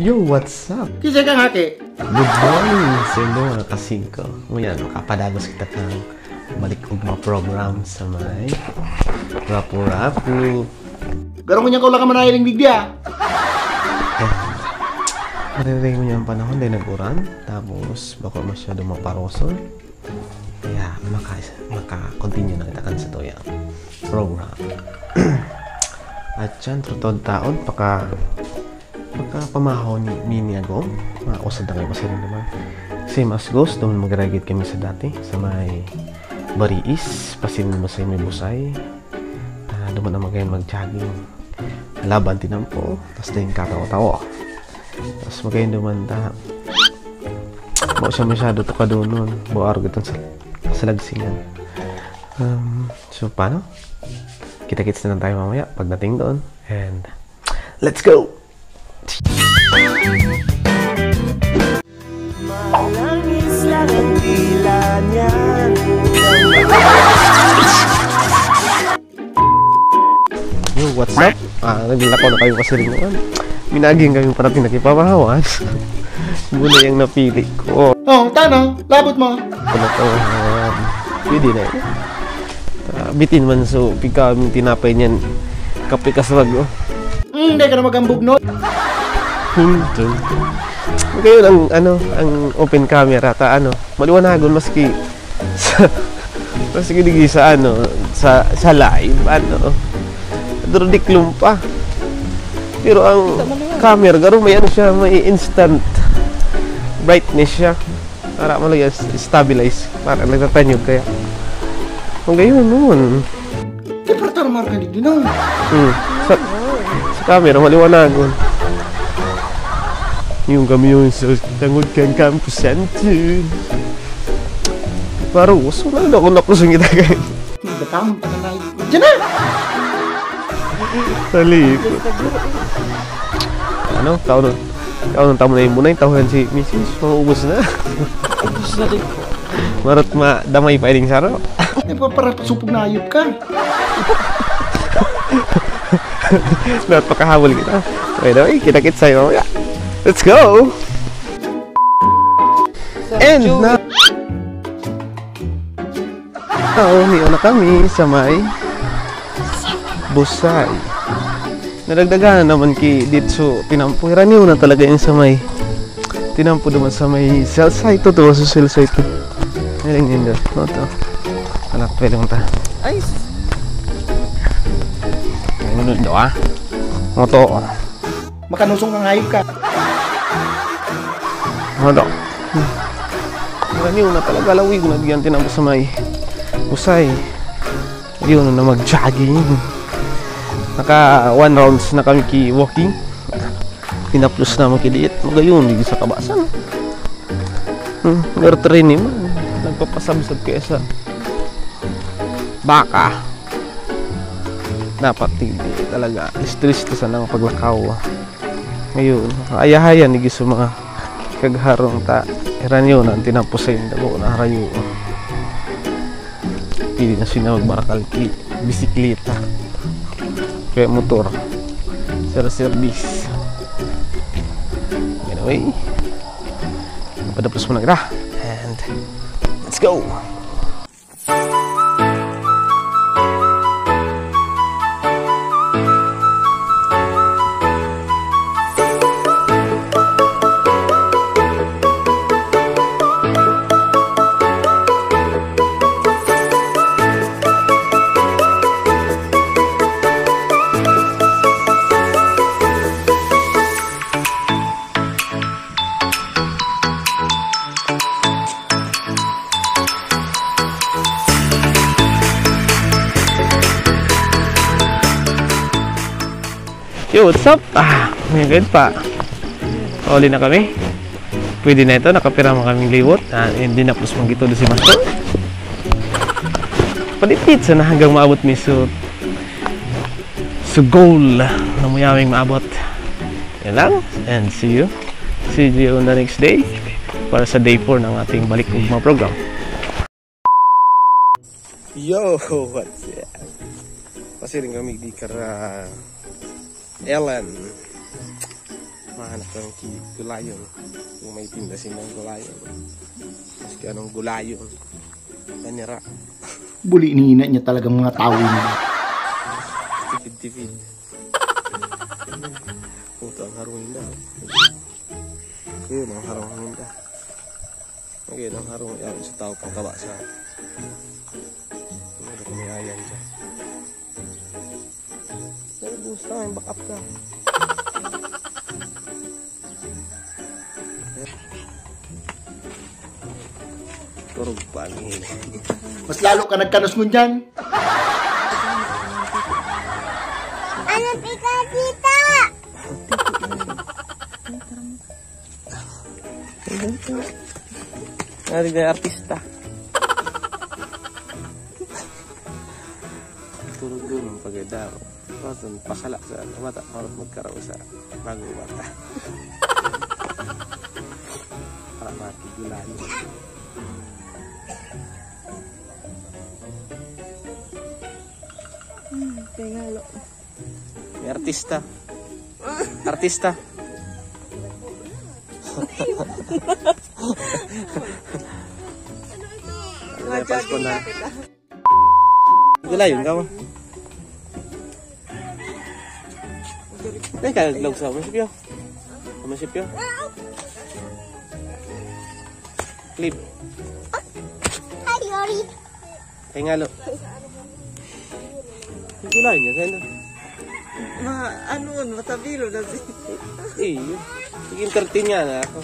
Yo, what's up? Kisah kang hake. Good morning sa inyo mga kasingko. Ngayon, makapadagos kita ng balik ugma program sa may rapu-rapu. Garong kanya ko lang ka manahiling digdia. Marinig mo niya ang panahon dahil nag-uran. Tapos, bako masyado maparosol. Kaya, maka-continue na kita kan sa to yung program. At yan, trutod taon, pamahaw ni Mini Agong. Mausad na kayo kasi rin naman. Same as ghost, doon mag-graduate kami sa dati. Sa may Bariis, pasinin mo sa may Busay. Doon na mag-jogging. Laban tinampo, tapos din katawa-tawa. Tapos magayon dumanda. Bawa siya masyado to ka doon nun. Bawa argo itong sa lagsingan. So, paano? Kita-kits na lang tayo mamaya pagdating doon. And, let's go! Malangis lang ang tila niyan. Yo, what's up? Naglako na kayo kasi rin naman. Minaging kami parating nakipapahawan. Muna yung napili ko. Oh, tano, labot mo. Ano to? Pwede na yun. Bitin man so, pika aming tinapay niyan. Kape kaswag, oh. Hindi ka na magambog no. Ngayon ang open camera maliwanagon maski digi sa sa live drodiklum pa. Pero ang camera garo may siya, may instant brightness siya. Para malagyan stabilize para nagtatanyog kaya. Kung gayon noon. Temperature marka di no. Sa camera maliwanagon. Yung kami yung sa tangod kang campus center. Baru, so na ako nakusong kita kayo. Batam, pananay. Diyan na! Salip. Ano? Taon na yung munay. Tawagan si Mrs. Maubos na. Ubus na din. Marot damay pa ining saro. Para supog na ayop ka. Lahat pakahabol kita. Okay daw, kita-kit sa'yo mamaya. Let's go! And na niyo na kami sa may Busay. Nadagdagan naman dito tinampo. Iraniw na talaga yung sa may tinampo naman sa may cell site. Ito sa cell site. Ngayon yun doon. No, ito. Anak, pwede mo ta. Ay! Ngayon doon ah. Moto. Makanusong kang hayop ka. Ano? Marami na talaga lawig na diyan tinampo sa may Busay. Yun na mag-jogging. Naka 1 rounds na kami walking. Pinaplos na makiliit. Magayon, hindi sa kabasan. Nag-training man. Nagpapasabsab kaya sa baka. Dapat hindi talaga. Stress to sa nang paglakaw. Ngayon, ayahayan hindi sa mga kagharong ta iranyo na tinapos sa dago na harayo. Pili na siya magbarakal bisikleta kaya motor service. Anyway, napadapos mo na kita and let's go. Yo, what's up? May good pa. Uli na kami. Pwede na ito. Nakapira mo kaming liwot. Hindi na plus mong gito doon si Master. Palitit sana hanggang maabot mi so goal na muyaming maabot. Yan lang. And see you on the next day para sa day 4 ng ating balik ugma program. Yo, what's up? Kasi rin kami di kara Ellen Mahanap ka ng gulayon. Yung may tinda silang gulayon. Maski anong gulayon. Nanira. Buli nina niya talagang mga tao niya. Tipid-tipid. Ito ang harungin daw. Yun ang harungin daw. Ngayon ang harungin daw sa tao pang kaba sa ano kami ayan dyan. Pero gusto nga, back up ka. Turog pa ang Mas lalo ka nagkanos mo dyan. Ano pika kita? Narig na artista. Turog doon ang pagkadaw. Pasala sa mata, marot magkaraw sa bagong bata. Para mati gulayo. Tingalo. May artista. Artista. Pasko na. Gulayon ka mo. Ay, kalaglag sa masipyo. Masipyo. Clip. Ay, Yori. Ay ngalo. Gulayon niya, saan? Ano, matabilo na si... Eh, yun. Nag-entertain niya na ako.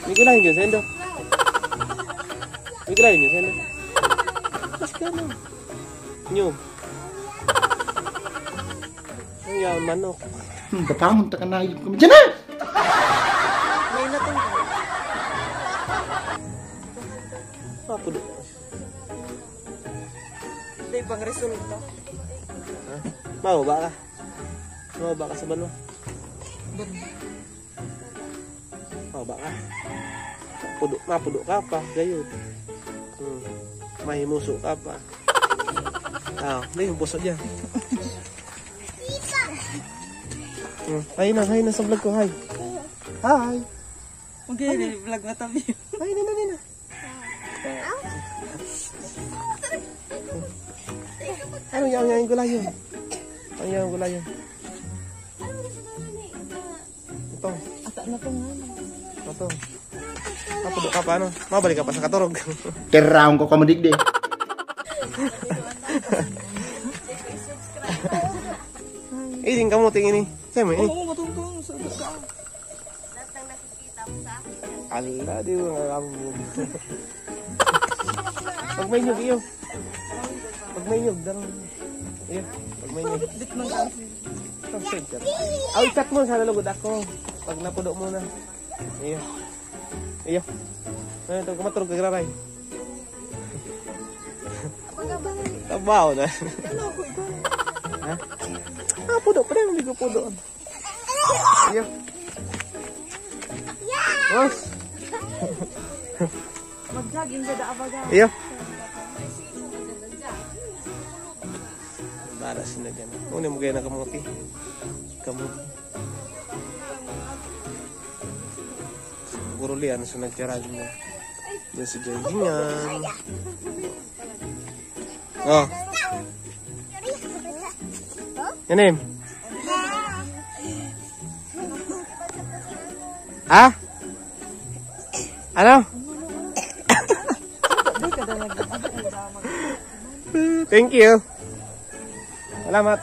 May gulayon niya, saan? May gulayon niya, saan? Mas ka na. Nyo. Ang yaman manok. Batangon ta ka na hayop ka. Diyan na! May natungkol. Mapudo. Hindi pang resulta. Ha? Mababa ka. Mababa ka sa banwa. Mababa ka. Mapudo ka pa. Gayon. Mahimuso ka pa. Ah, may yung puso dyan. Hay na sa vlog ko, hay. Hi. Okay, vlog matabilo. Hay na. Ano yung gulayon? Ano yung gulayon? Ito. Ata na to nga. Ito. Mapudo ka pa, ano? Mabalik ka pa sa katurog. Tiraon ko ka madigdi. Iding kamu tingin ni. Sema ini. Oo, matungtong. Sabi ka. Ala, di mo nga kamu. Pag may nyug, iyo. Pag may nyug, darang. Iyo, pag may nyug. Bit man kasi. Ito, save ka. Aw, ikat mo sa lalugod ako. Pag napudo mo na. Iyo. Iyo. Ano ito, kumaturog ka graray. Tabaw na. Ano ako ikaw? Ha? Ah, pudo pa rin. Hindi ko pudo. Iyo. Os. Mag-jogging ka da abaga. Iyo. Para sila dyan. Una mo gaya na kamuti. Kamuti. Siguro liyan sa nagkarag mo. Diyan sa joggingan. Oh. Yanim. Ha? Ano? Thank you. Salamat.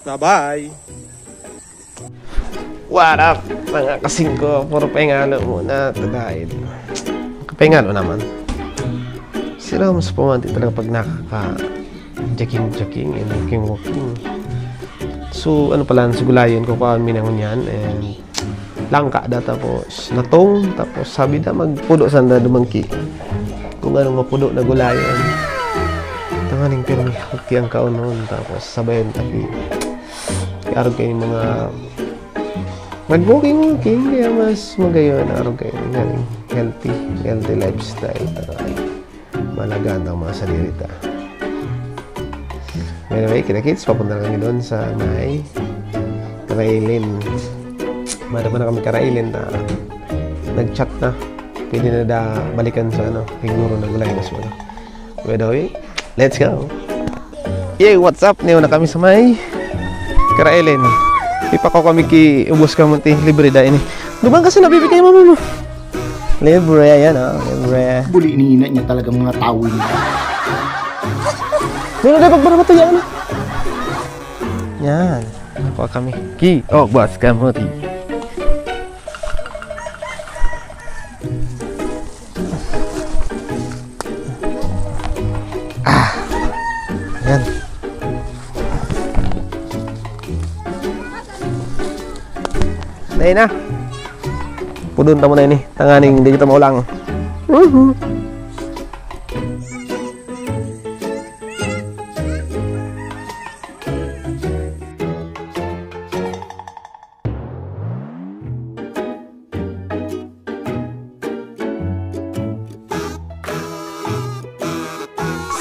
Bye-bye. What up, mga kasing ko? Puro pengalo muna. Tagaid. Kapengalo naman. Sila mas pumanti talaga pag nakaka-jogging and walking. So, ano pala, sigulayon ko pa minangon yan. And langka da tapos natong. Tapos sabi da magpudo sanda dumangki. Kung anong mapudo na gulayon. Tangaling pirmi. Huki ang kaunon. Tapos sabayan tapi. Kaya kayo yung mga mag-walking kaya mas magayon araw kayo ng healthy lifestyle. Malagaan ang mga salirita. By the way, kita-kits, papunta na kami doon sa may Karailin. Madaman na kami Karailin na nag-chat na. Pwede na balikan sa siguro na gulay na sila. By the way, let's go! Yay, what's up? Niyo na kami sa may Karailin. Ipa ko kami ubos ka mo libre da ini. Dubang kasi nabibigay mo mo. Libre yan libre. Buli ni ina niya talagang mga tao niya. Meron na pagbara to yan. Yan. Nakuha kami. Bas kamu ti. Yan. Dahil na. Pudun tamo na ini. Tanganing hindi kita maulang.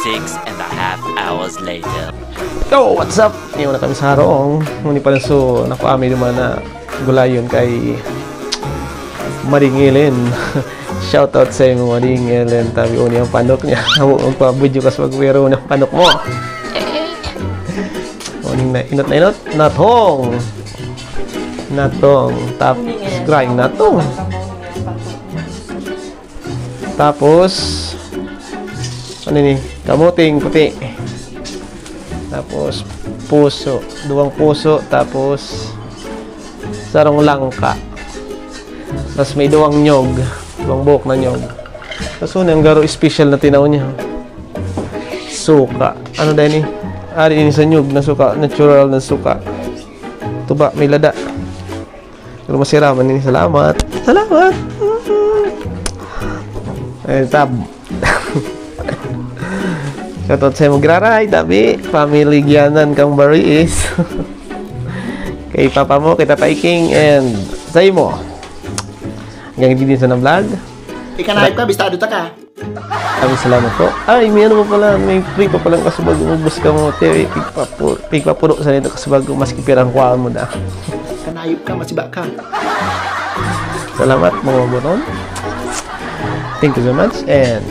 Six and a half hours later. Yo, what's up? Ngayon na kami sa harong. Muni pala so, nakuami naman na gulayon kay Maring Ellen. Shoutout sa iyo Maring Ellen. Tabi uni ang panok niya. Magpa-video kas magwero ng panok mo. Muning na inot. Natong. Tapos grind natong. Tapos ano ni? Kamuting puti. Tapos puso, 2 puso, tapos sarong langka. Tapos may 2 nyog, 2 buhok na nyog. Tapos ang garo special na tinaw niya. Suka. Ano dahil ni? Ari ini sa nyog na suka, natural na suka. Tuba, may lada. Pero masiraman ini. Salamat. Tab. Shoutout sa magraray, tabi. Family Gyanan kang Bariis. Kay papa mo, kita Paiking, and sa mo. Hanggang hindi din sa vlog. Ikanahip ka, bistado ta ka. Maraming salamat po. Ay, may ano pa pala, may free pa palang kasubag. Umubos ka mo, te. Pigpapuro sa nito kasubag. Maski pirang kuhaan mo na. Kanahip ka, masiba ka. Salamat mga bonon. Thank you so much. And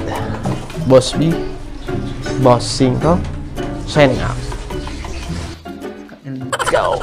Boss B, Boss 5, signing out. Let's go.